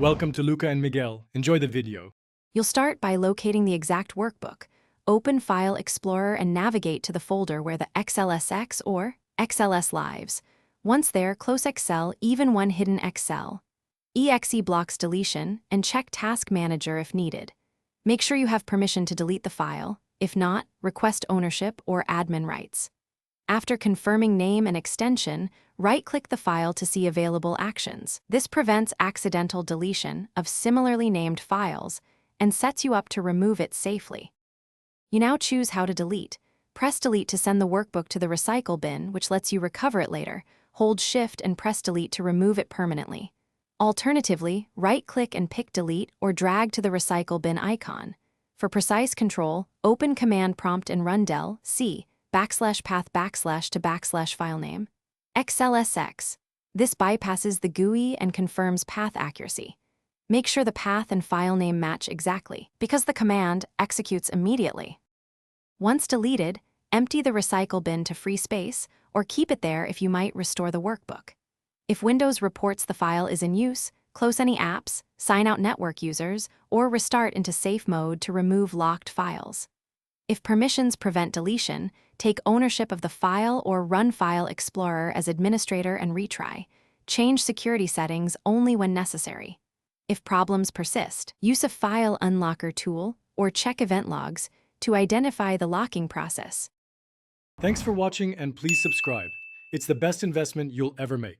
Welcome to Luca and Miguel. Enjoy the video. You'll start by locating the exact workbook. Open File Explorer and navigate to the folder where the XLSX or XLS lives. Once there, close Excel, even one hidden Excel. EXE blocks deletion, and check Task Manager if needed. Make sure you have permission to delete the file. If not, request ownership or admin rights. After confirming name and extension, right-click the file to see available actions. This prevents accidental deletion of similarly named files and sets you up to remove it safely. You now choose how to delete. Press Delete to send the workbook to the recycle bin, which lets you recover it later. Hold Shift and press Delete to remove it permanently. Alternatively, right-click and pick Delete or drag to the recycle bin icon. For precise control, open Command Prompt and run del C /path to /filename. XLSX. This bypasses the GUI and confirms path accuracy. Make sure the path and file name match exactly, because the command executes immediately. Once deleted, empty the recycle bin to free space, or keep it there if you might restore the workbook. If Windows reports the file is in use, close any apps, sign out network users, or restart into safe mode to remove locked files. If permissions prevent deletion, take ownership of the file or run File Explorer as administrator and retry. Change security settings only when necessary. If problems persist, use a file unlocker tool or check event logs to identify the locking process. Thanks for watching and please subscribe. It's the best investment you'll ever make.